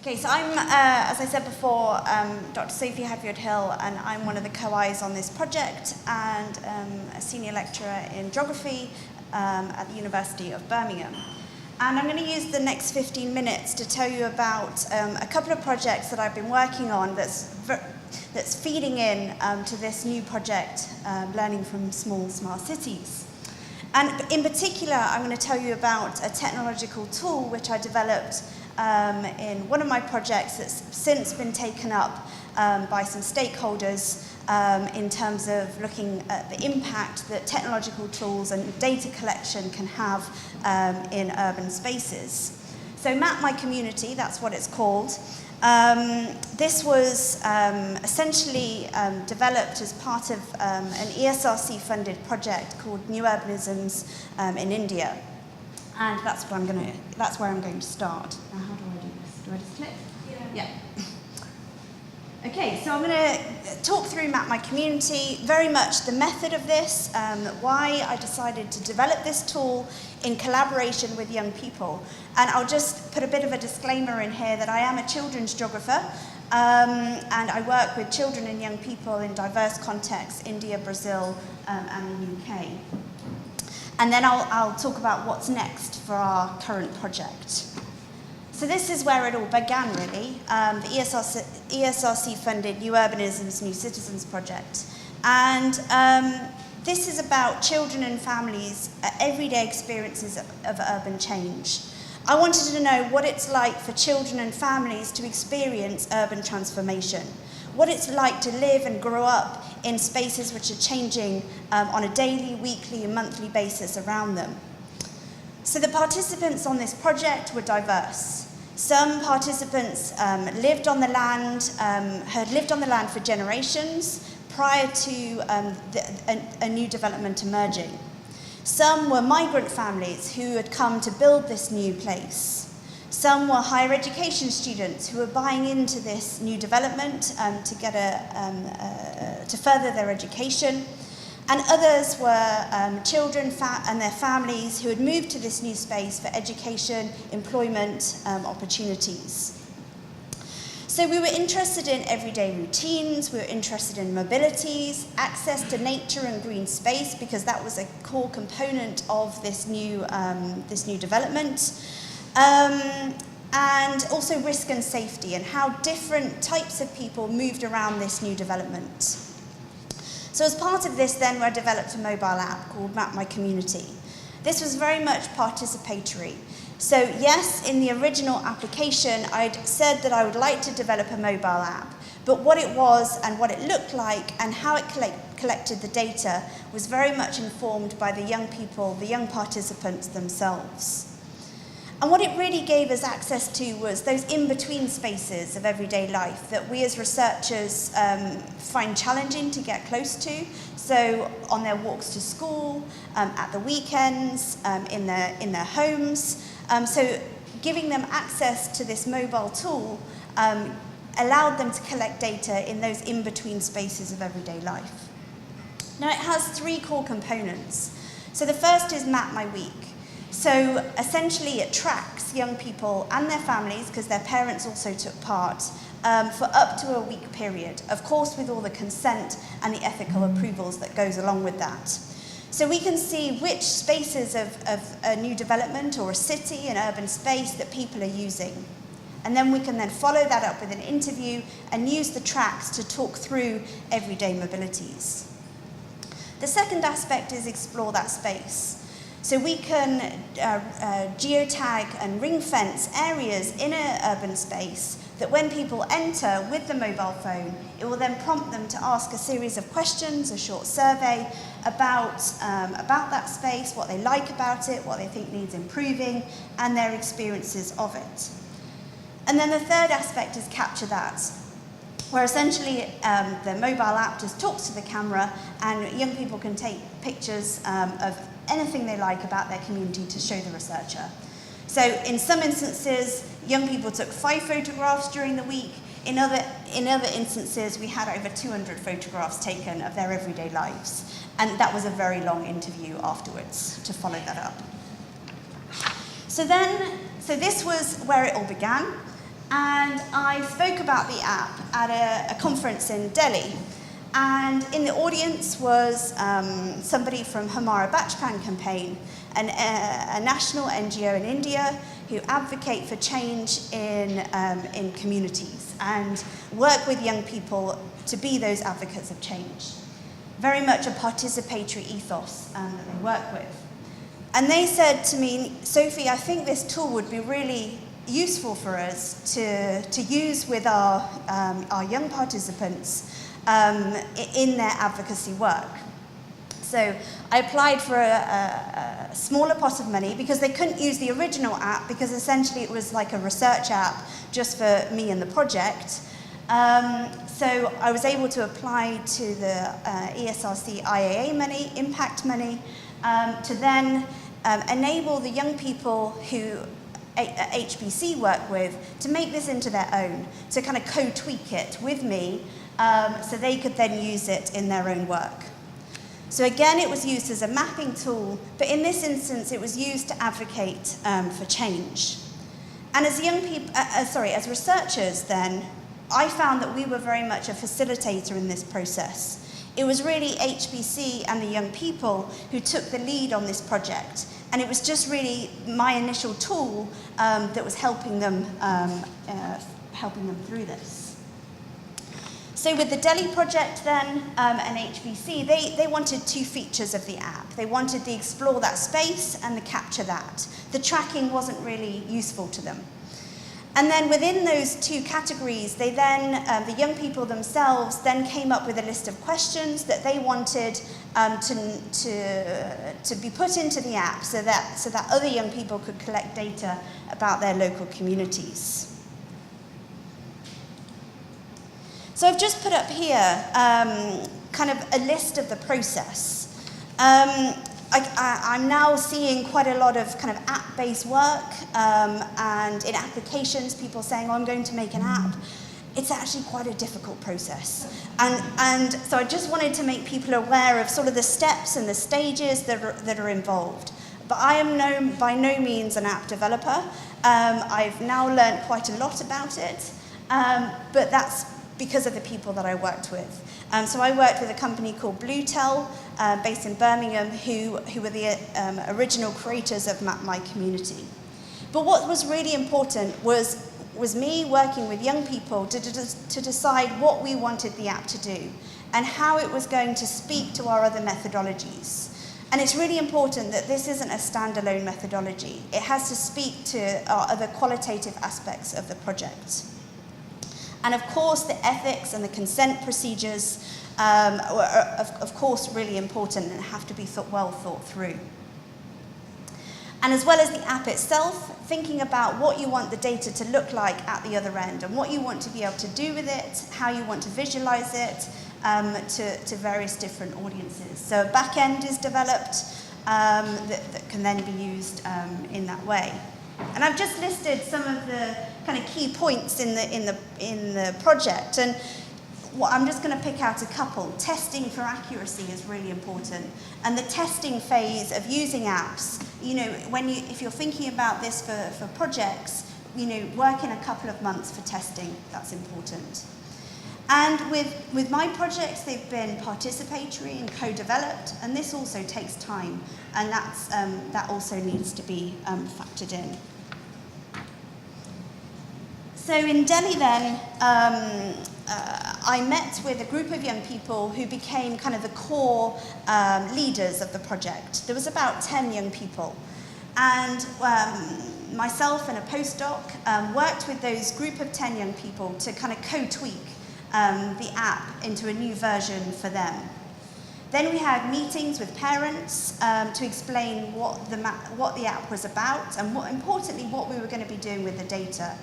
Okay, so I'm, as I said before, Dr. Sophie Hadfield-Hill, and I'm one of the co-Is on this project, and a senior lecturer in geography at the University of Birmingham. And I'm going to use the next 15 minutes to tell you about a couple of projects that I've been working on that's feeding in to this new project, Learning from Small Smart Cities. And in particular, I'm going to tell you about a technological tool which I developed in one of my projects that's since been taken up by some stakeholders in terms of looking at the impact that technological tools and data collection can have in urban spaces. So Map My Community, that's what it's called. This was essentially developed as part of an ESRC-funded project called New Urbanisms in India. And that's where I'm going to start. Now, how do I do this? Do I just click? Yeah. Okay, so I'm going to talk through Map My Community, very much the method of this, why I decided to develop this tool in collaboration with young people. And I'll just put a bit of a disclaimer in here that I am a children's geographer, and I work with children and young people in diverse contexts, India, Brazil, and the UK. And then I'll talk about what's next for our current project. So this is where it all began, really, the ESRC-funded New Urbanisms, New Citizens project. And this is about children and families' everyday experiences of urban change. I wanted to know what it's like for children and families to experience urban transformation, what it's like to live and grow up in spaces which are changing on a daily, weekly, and monthly basis around them. So the participants on this project were diverse. Some participants lived on the land, had lived on the land for generations prior to a new development emerging. Some were migrant families who had come to build this new place. Some were higher education students who were buying into this new development to get to further their education. And others were children and their families who had moved to this new space for education, employment opportunities. So we were interested in everyday routines, we were interested in mobilities, access to nature and green space, because that was a core component of this new development. And also risk and safety, and how different types of people moved around this new development. So as part of this, then, I developed a mobile app called Map My Community. This was very much participatory. So yes, in the original application, I'd said that I would like to develop a mobile app, but what it was and what it looked like and how it collected the data was very much informed by the young people, the young participants themselves. And what it really gave us access to was those in-between spaces of everyday life that we as researchers find challenging to get close to. So on their walks to school, at the weekends, in their homes. So giving them access to this mobile tool allowed them to collect data in those in-between spaces of everyday life. Now it has three core components. So the first is Map My Week. So essentially it tracks young people and their families, because their parents also took part, for up to a week period, of course with all the consent and the ethical approvals that goes along with that. So we can see which spaces of a new development or a city, an urban space that people are using. And then we can then follow that up with an interview and use the tracks to talk through everyday mobilities. The second aspect is explore that space. So we can geotag and ring fence areas in an urban space that when people enter with the mobile phone, it will then prompt them to ask a series of questions, a short survey about that space, what they like about it, what they think needs improving, and their experiences of it. And then the third aspect is capture that, where essentially the mobile app just talks to the camera and young people can take pictures of anything they like about their community to show the researcher. So in some instances, young people took 5 photographs during the week. In other instances, we had over 200 photographs taken of their everyday lives. And that was a very long interview afterwards to follow that up. So this was where it all began. And I spoke about the app at a conference in Delhi. And in the audience was somebody from Hamara Bachpan Campaign, a national NGO in India who advocate for change in communities and work with young people to be those advocates of change. Very much a participatory ethos that they work with. And they said to me, Sophie, I think this tool would be really useful for us to use with our young participants in their advocacy work. So I applied for a smaller pot of money because they couldn't use the original app because essentially it was like a research app just for me and the project. So I was able to apply to the ESRC IAA money, impact money, to then enable the young people who HBC work with to make this into their own, to kind of co-tweak it with me so they could then use it in their own work. So again, it was used as a mapping tool, but in this instance, it was used to advocate for change. And as young people, as researchers then, I found that we were very much a facilitator in this process. It was really HBC and the young people who took the lead on this project. And it was just really my initial tool that was helping them through this. So with the Delhi project then, and HBC, they wanted two features of the app. They wanted the explore that space and the capture that. The tracking wasn't really useful to them. And then within those two categories, they then, the young people themselves then came up with a list of questions that they wanted to be put into the app so that other young people could collect data about their local communities. So I've just put up here kind of a list of the process. I'm now seeing quite a lot of kind of app-based work and in applications, people saying, oh, I'm going to make an app. It's actually quite a difficult process. And so I just wanted to make people aware of sort of the steps and the stages that are involved. But I am by no means an app developer. I've now learned quite a lot about it, but that's because of the people that I worked with. So I worked with a company called Bluetel, based in Birmingham, who were the original creators of Map My Community. But what was really important was me working with young people to decide what we wanted the app to do and how it was going to speak to our other methodologies. And it's really important that this isn't a standalone methodology. It has to speak to our other qualitative aspects of the project. And of course, the ethics and the consent procedures were, of course, really important and have to be well thought through. And as well as the app itself, thinking about what you want the data to look like at the other end and what you want to be able to do with it, how you want to visualize it to various different audiences. So a back end is developed that can then be used in that way. And I've just listed some of the kind of key points in the project, and I'm just going to pick out a couple. Testing for accuracy is really important, and the testing phase of using apps. You know, if you're thinking about this for projects, you know, work in a couple of months for testing. That's important. And with my projects, they've been participatory and co-developed, and this also takes time, and that also needs to be factored in. So in Delhi then, I met with a group of young people who became kind of the core leaders of the project. There was about 10 young people, and myself and a postdoc worked with those group of 10 young people to kind of co-tweak the app into a new version for them. Then we had meetings with parents to explain what the app was about and importantly, what we were going to be doing with the data.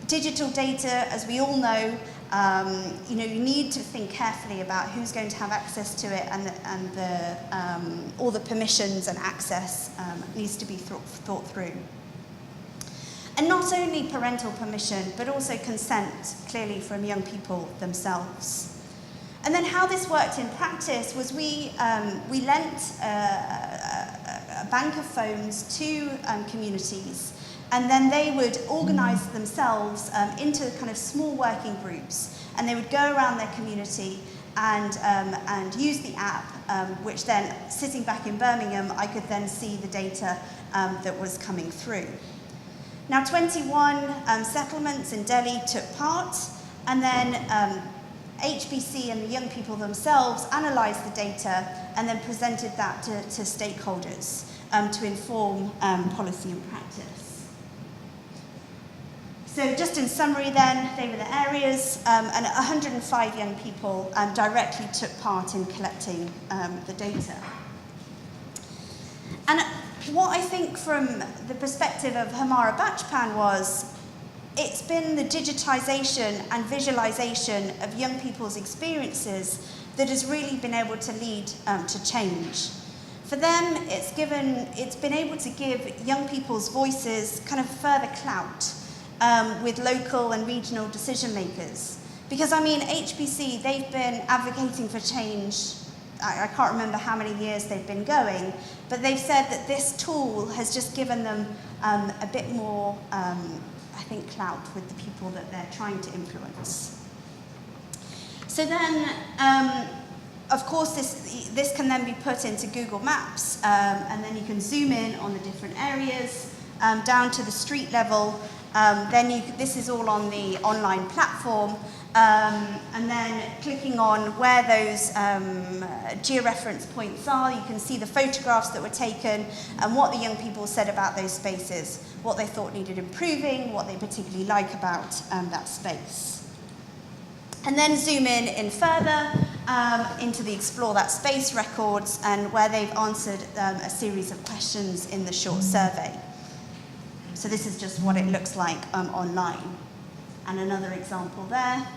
Digital data, as we all know, you need to think carefully about who's going to have access to it, and all the permissions and access needs to be thought through. And not only parental permission, but also consent, clearly from young people themselves. And then how this worked in practice was we lent a bank of phones to communities and then they would organise themselves into kind of small working groups, and they would go around their community and use the app, which then, sitting back in Birmingham, I could then see the data that was coming through. Now, 21 settlements in Delhi took part, and then HBC and the young people themselves analysed the data and then presented that to stakeholders to inform policy and practice. So just in summary then, they were the areas, and 105 young people directly took part in collecting the data. And what I think from the perspective of Hamara Bachpan was, it's been the digitisation and visualisation of young people's experiences that has really been able to lead to change. For them, it's been able to give young people's voices kind of further clout with local and regional decision makers. Because, I mean, HBC, they've been advocating for change, I can't remember how many years they've been going, but they've said that this tool has just given them a bit more, I think, clout with the people that they're trying to influence. So then, of course, this can then be put into Google Maps, and then you can zoom in on the different areas, down to the street level. This is all on the online platform, and then clicking on where those georeference points are, you can see the photographs that were taken and what the young people said about those spaces, what they thought needed improving, what they particularly like about that space. And then zoom in further into the Explore That Space records, and where they've answered a series of questions in the short survey. So this is just what it looks like online. And another example there.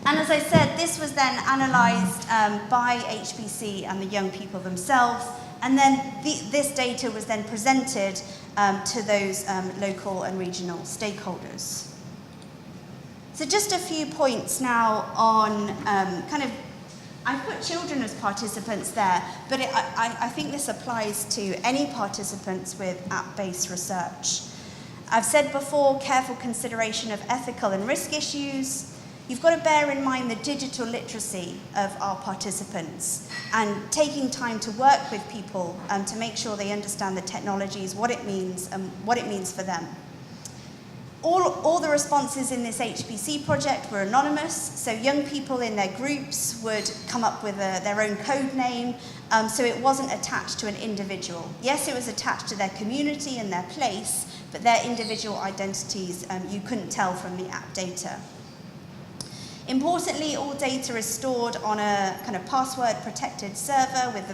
And as I said, this was then analysed by HBC and the young people themselves, and then this data was then presented to those local and regional stakeholders. So just a few points now on I put children as participants there, but I think this applies to any participants with app-based research. I've said before, careful consideration of ethical and risk issues. You've got to bear in mind the digital literacy of our participants and taking time to work with people to make sure they understand the technologies, what it means, and what it means for them. All the responses in this HBC project were anonymous, so young people in their groups would come up with their own code name, so it wasn't attached to an individual. Yes, it was attached to their community and their place, but their individual identities you couldn't tell from the app data. Importantly, all data is stored on a kind of password-protected server with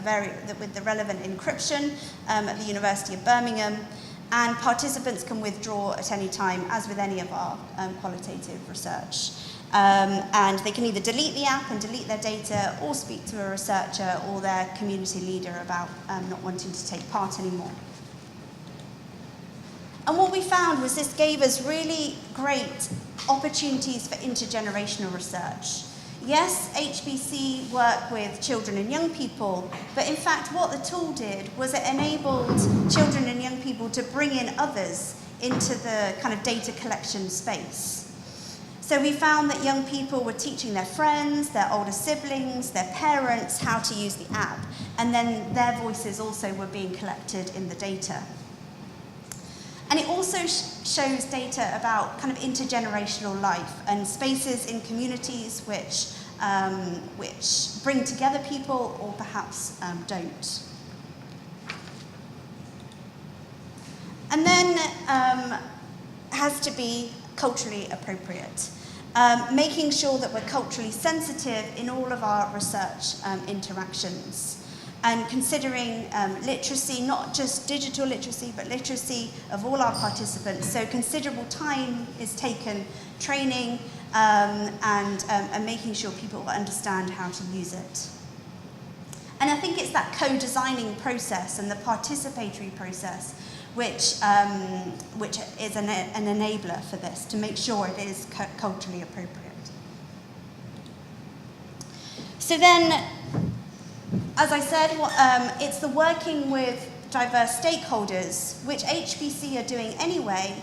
the relevant encryption at the University of Birmingham. And participants can withdraw at any time, as with any of our qualitative research. And they can either delete the app and delete their data, or speak to a researcher or their community leader about not wanting to take part anymore. And what we found was this gave us really great opportunities for intergenerational research. Yes, HBC work with children and young people, but in fact what the tool did was it enabled children and young people to bring in others into the kind of data collection space. So we found that young people were teaching their friends, their older siblings, their parents how to use the app, and then their voices also were being collected in the data. And it also shows data about kind of intergenerational life and spaces in communities which bring together people or perhaps don't. And then has to be culturally appropriate, making sure that we're culturally sensitive in all of our research interactions. And considering literacy, not just digital literacy, but literacy of all our participants. So considerable time is taken training and making sure people understand how to use it. And I think it's that co-designing process and the participatory process which is an enabler for this, to make sure it is culturally appropriate. So then, as I said, it's the working with diverse stakeholders, which HBC are doing anyway,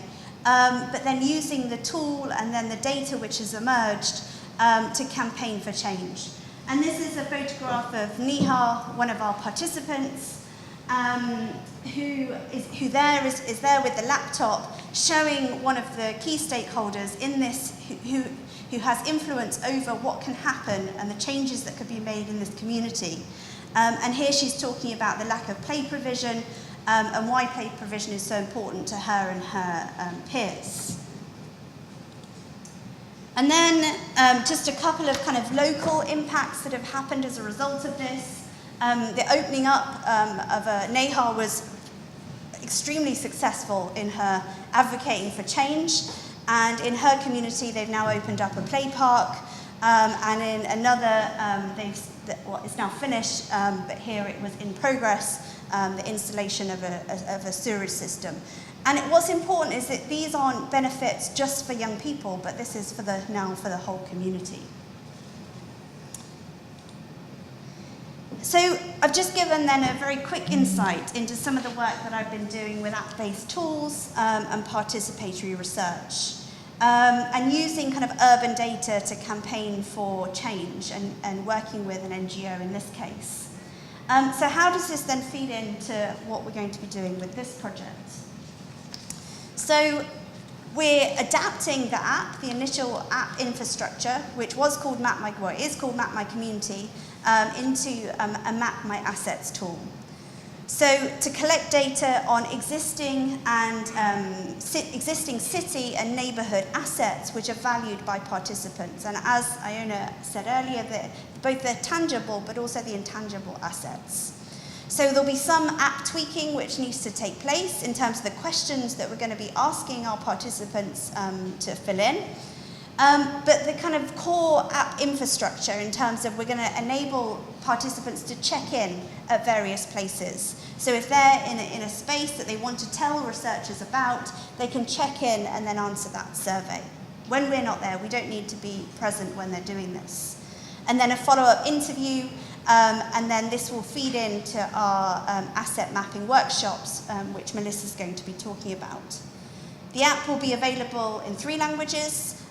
but then using the tool and then the data which has emerged to campaign for change. And this is a photograph of Nihal, one of our participants, who is there with the laptop, showing one of the key stakeholders in this who has influence over what can happen and the changes that could be made in this community. And here she's talking about the lack of play provision and why play provision is so important to her and her peers. And then just a couple of kind of local impacts that have happened as a result of this. The opening up of Nehal was extremely successful in her advocating for change, and in her community they've now opened up a play park, and in another, it's now finished, but here it was in progress, the installation of a sewerage system. And what's important is that these aren't benefits just for young people, but this is now for the whole community. So I've just given then a very quick insight into some of the work that I've been doing with app-based tools and participatory research, and using kind of urban data to campaign for change and working with an NGO in this case. So how does this then feed into what we're going to be doing with this project? So we're adapting the app, the initial app infrastructure, which was called is called Map My Community, into a Map My Assets tool. So to collect data on existing city and neighbourhood assets which are valued by participants. And as Iona said earlier, both the tangible but also the intangible assets. So there'll be some app tweaking which needs to take place in terms of the questions that we're going to be asking our participants to fill in. But the kind of core app infrastructure in terms of we're going to enable participants to check in at various places. So if they're in a space that they want to tell researchers about, they can check in and then answer that survey. When we're not there, we don't need to be present when they're doing this. And then a follow-up interview, and then this will feed into our asset mapping workshops, which Melissa's going to be talking about. The app will be available in 3 languages,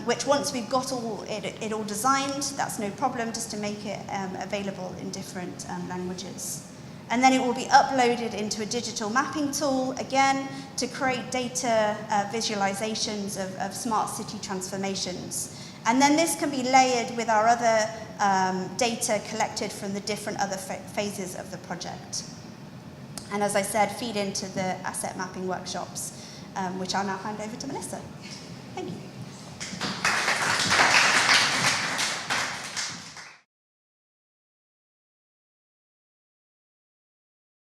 which once we've got it all designed, that's no problem, just to make it available in different languages. And then it will be uploaded into a digital mapping tool, again, to create data visualizations of smart city transformations. And then this can be layered with our other data collected from the different other phases of the project. And as I said, feed into the asset mapping workshops, which I'll now hand over to Melissa. Thank you.